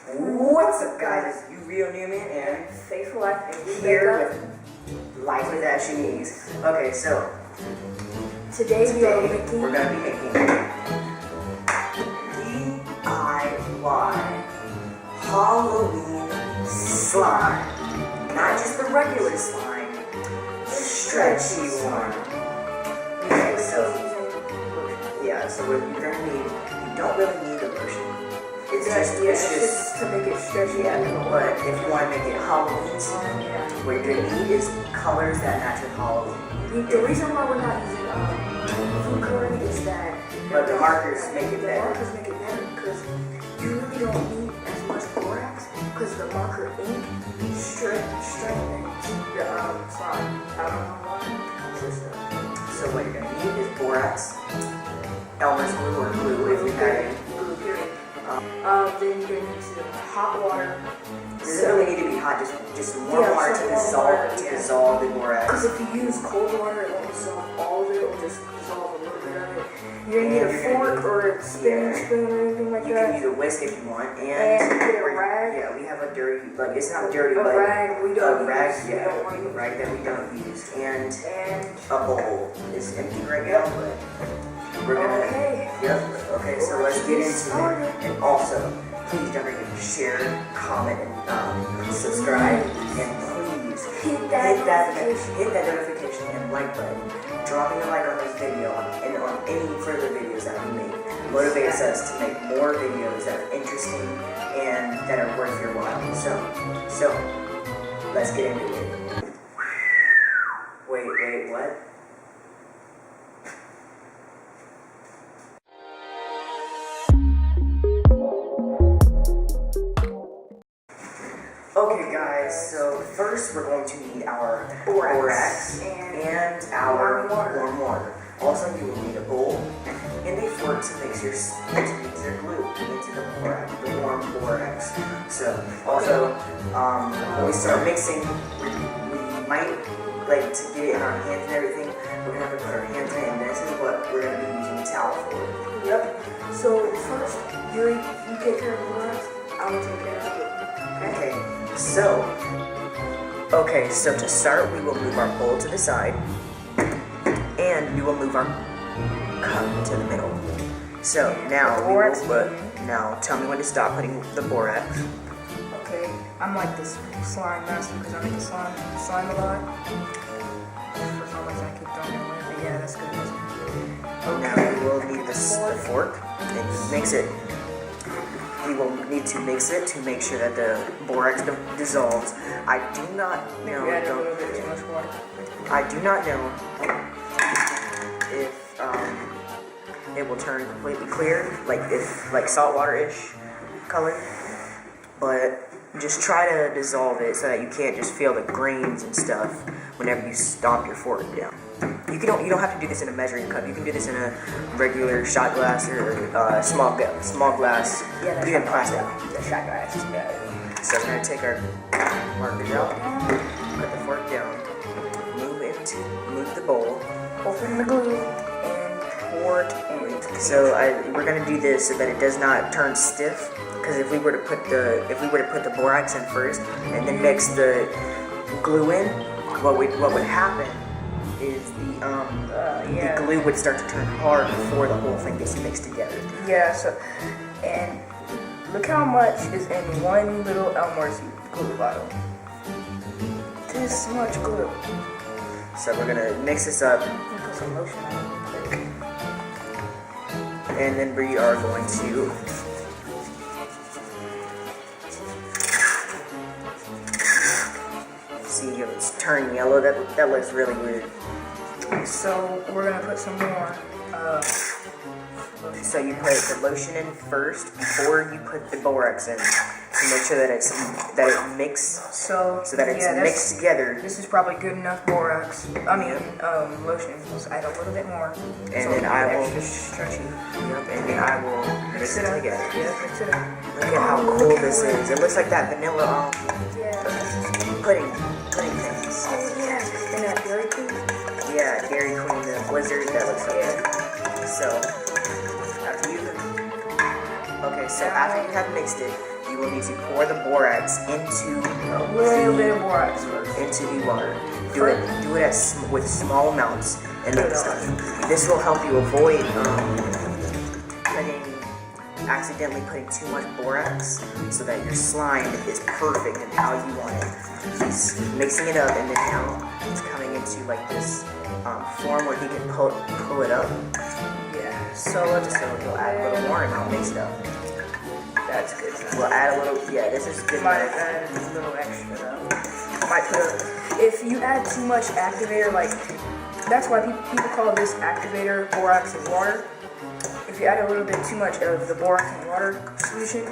What's up, guys? It's you, Real Newman, and Faithful Life, here with Life with Ashy Knees. Okay, so today we're gonna be making DIY Halloween slime. Not just the regular slime, the stretchy one. Okay, so yeah, so what you're gonna need, you don't really need the lotion. It's just to make it stretchy. Yeah, but if you want to make it Halloween slime, what you're gonna need is colors that match with Halloween. The reason why we're not using food coloring is that the markers make it better. The markers make it better because you really don't need as much borax because the marker ink strengthens the slime. I don't know why. So what you're gonna need is borax, Elmer's glue or glue if you have it. Then you're gonna need some hot water. Does it really need to be hot? Just warm water to dissolve the borax. Because if you use cold water, it won't dissolve all of it. It will just dissolve a little bit of it. You're gonna need a fork or a spinning spoon or anything like you that. You can use a whisk if you want, and get a rag. Yeah, we have a dirty, like it's not dirty, but rag we don't a rag, use. yeah, a rag that we don't use, and a bowl is empty right now, but we're gonna. Okay, so let's get into it. And also, please don't forget to share, comment, and subscribe, and please hit that notification and like button. Dropping a like on this video and on any further videos that we make motivates us to make more videos that are interesting and that are worth your while. So let's get into it. Wait, what? Okay guys, so first we're going to need our borax and our warm water. Also you will need a bowl and a fork to mix your glue into the warm borax. So also when we start mixing, we might like to get it in our hands and everything. We're gonna have to put our hands in it, and this is what we're gonna be using a towel for. Yep. So first you take care of the borax, I will take care of it. Okay, so to start, we will move our bowl to the side, and we will move our cup to the middle. So now now tell me when to stop putting the borax. Okay, I'm like this slime master because I make slime a lot. For some reason I keep throwing it away, but yeah, that's good. Now we will need the fork and mix it. We will need to mix it to make sure that the borax dissolves. I do not know. A little bit too much water. I do not know if it will turn completely clear, like saltwater-ish color. But just try to dissolve it so that you can't just feel the grains and stuff whenever you stomp your fork down. You don't have to do this in a measuring cup. You can do this in a regular shot glass or small glass. Yeah, even plastic. The shot glass. Yeah. So we're gonna take our markers out, put the fork down, move the bowl, open the glue, and pour it in. So we're gonna do this so that it does not turn stiff. Because if we were to put the borax in first and then mix the glue in, what would happen is the glue would start to turn hard before the whole thing gets mixed together. Yeah, so, and look how much is in one little Elmer's glue bottle. This much glue. So we're gonna mix this up. Put some lotion on it. And then we are going to see if it's turning yellow. That looks really weird. So we're gonna put some more. So you put the lotion in first before you put the borax in to make sure that it mixes. So that it's mixed together. This is probably good enough borax. Lotion. Let's add a little bit more. And then I will stretchy. Yep. And then I will mix it together. Yeah, mix it up. Look at how cool this is. It looks like that vanilla pudding things. Yeah. And that Dairy Queen. Yeah, Dairy Queen, the Blizzard. That looks so good. So after you have mixed it, you will need to pour the borax into A little bit of borax first. into the water. Do it with small amounts and then stuff. This will help you avoid accidentally putting too much borax, so that your slime is perfect and how you want it. He's mixing it up, and then now it's coming into like this form where he can pull it up. Yeah. So let's just We'll add a little more and I'll mix it up. That's good. We'll add a little. Yeah, this is good. Might add a little extra though. Might put if you add too much activator, like that's why people call this activator borax and water. If you add a little bit too much of the borax and water solution,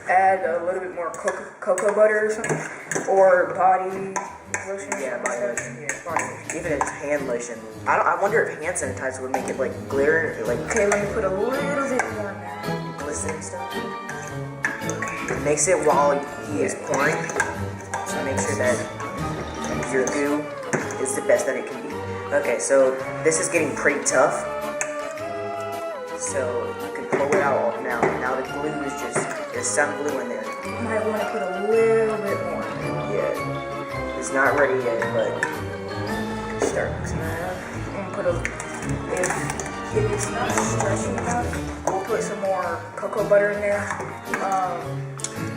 add a little bit more cocoa butter or something, or body lotion. Yeah, body lotion. Yeah, body lotion. Even if hand lotion. I wonder if hand sanitizer would make it like glitter, like Okay, let me put a little bit more in there. glistening stuff. Mix it while he is pouring, so make sure that your goo is the best that it can be. Okay, so this is getting pretty tough. So you can pull it out all now. Now the glue is there's some glue in there. You might want to put a little bit more. Yeah, it's not ready yet, but Start mixing that up. And put if it's not stretchy enough, we'll put some more cocoa butter in there.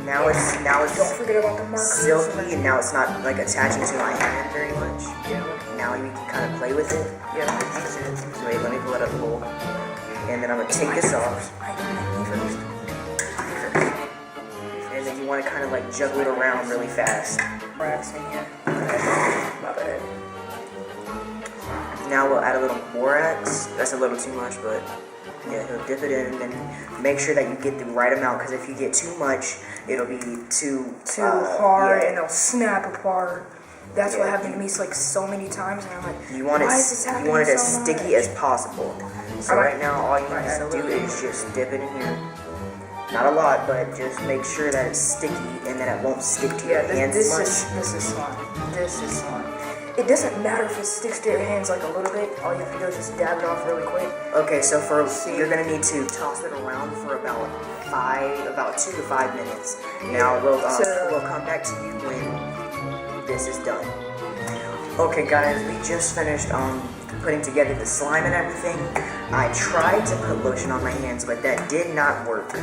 now it's Don't forget about the marker. silky, and now it's not like attaching to my hand very much. Yeah. Now you can kind of play with it. Yeah. That's it. So wait, let me pull it up a little. And then I'm gonna take this off. And then you want to kind of like juggle it around really fast. Borax in here. My bad. Now we'll add a little borax. That's a little too much, but yeah, he'll dip it in and make sure that you get the right amount, because if you get too much, it'll be too hard, yeah. and it'll snap apart. That's what happened to me like so many times, and I'm like, You want it as sticky as possible. So right now, all you need to do is just dip it in here. Not a lot, but just make sure that it's sticky and that it won't stick to your hands as much. This is slime. This is slime. It doesn't matter if it sticks to your hands like a little bit. All you have to do is just dab it off really quick. Okay, so you're gonna need to toss it around for about 2 to 5 minutes. Now we'll come back to you when this is done. Okay, guys, we just finished putting together the slime and everything. I tried to put lotion on my hands, but that did not work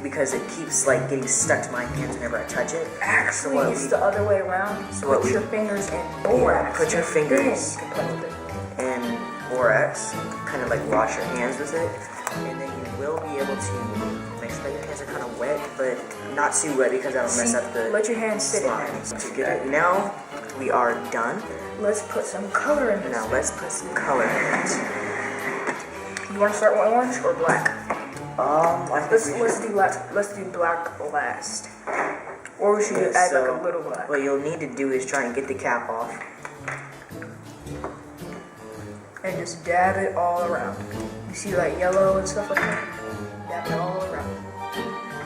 because it keeps like getting stuck to my hands whenever I touch it. Actually, it's the other way around. So put your fingers in borax. Put your fingers You can play with it. in borax, kind of like wash your hands with it, and then you will be able to make sure that your hands are kind of wet, but not too wet because that'll mess up the Let your hands sit in slime. there. To get it. Now we are done. Let's put some color in this. Now let's put some color in it. You want to start with orange or black? Let's Let's do black last. Or we should add like a little black. What you'll need to do is try and get the cap off. And just dab it all around. You see like yellow and stuff like that? Dab it all around.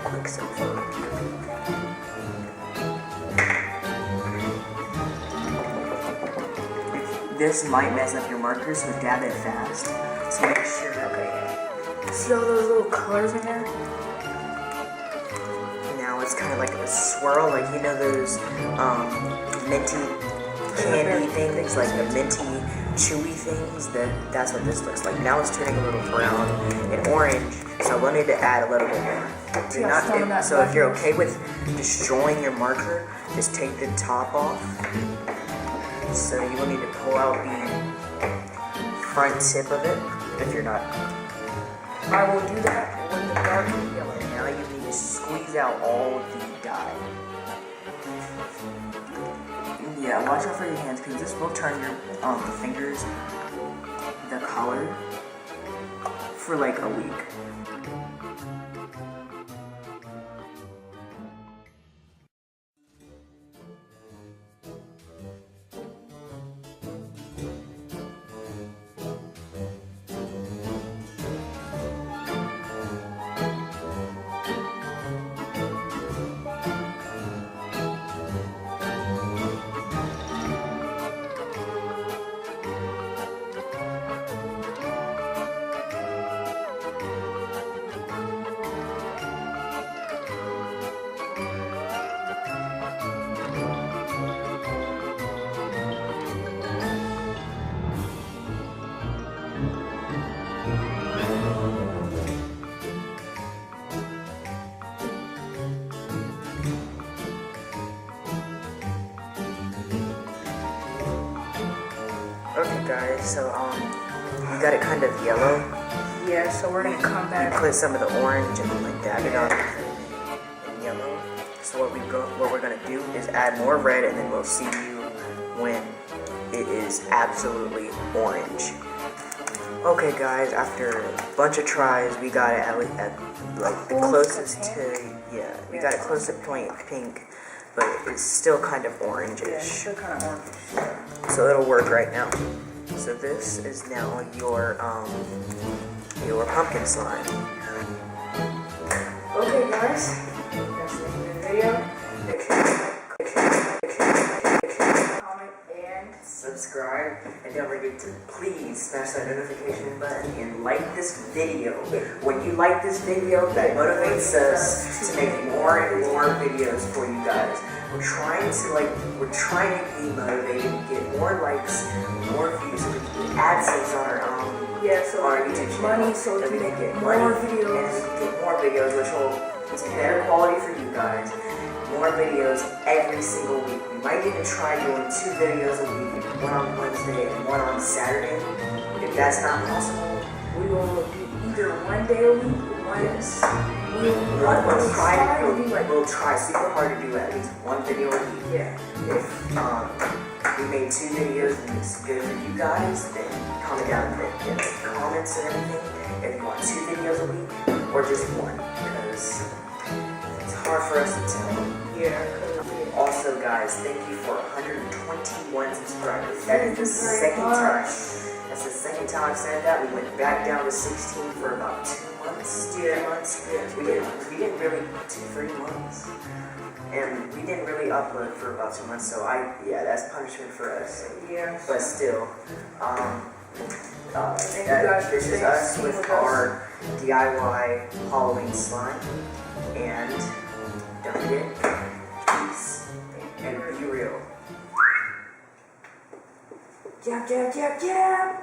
Quick silver. This might mess up your markers, so dab it fast. So make sure. Okay. See all those little colors in there? Now it's kind of like a swirl, like you know those minty candy things, like the minty chewy things. That's what this looks like. Now it's turning a little brown and orange, so we'll need to add a little bit more. So if you're okay with destroying your marker, just take the top off. So you will need to pull out the front tip of it if you're not. I will do that with the dark yellow. And now you need to squeeze out all of the dye. Yeah, watch out for your hands because this will turn your fingers the color for like a week. guys. So you got it kind of yellow. Yeah, so we're gonna come back. Put some of the orange and like dab it on and yellow. So what we're gonna do is add more red, and then we'll see you when it is absolutely orange. Okay, guys. After a bunch of tries, we got it at like the closest to we got it close to pink, but it's still kind of orangish. Yeah, it's still kind of orange. So it'll work right now. So this is now your pumpkin slime. Okay, guys, that's the end of the video. Make sure comment and Subscribe, and don't forget to please smash that notification button and like this video. When you like this video, that motivates us to make more and more videos for you guys. We're trying to be motivated, get more likes, more views, so we can get AdSense on our YouTube channel. money, so that we we can can get get more money, videos. and we can get more videos, which will be better quality for you guys. More videos every single week. We might even try doing 2 videos a week, one on Wednesday and one on Saturday. If that's not possible, we will do either one day a week, we'll try super hard to do at least 1 video a week. Yeah. If we made 2 videos and it's good for you guys, then comment down in the comments and everything if you want 2 videos a week or just 1, because it's hard for us to tell. Yeah. Also, guys, thank you for 121 subscribers. That is the second time. That's the second time I've said that. We went back down to 16 for about 2 months, 3 months. We didn't really 3 months, and we didn't really upload for about 2 months. So that's punishment for us. Yeah. But still, this is us with our DIY Halloween slime, and don't forget, peace and be real. Jab, jab, jab, jab.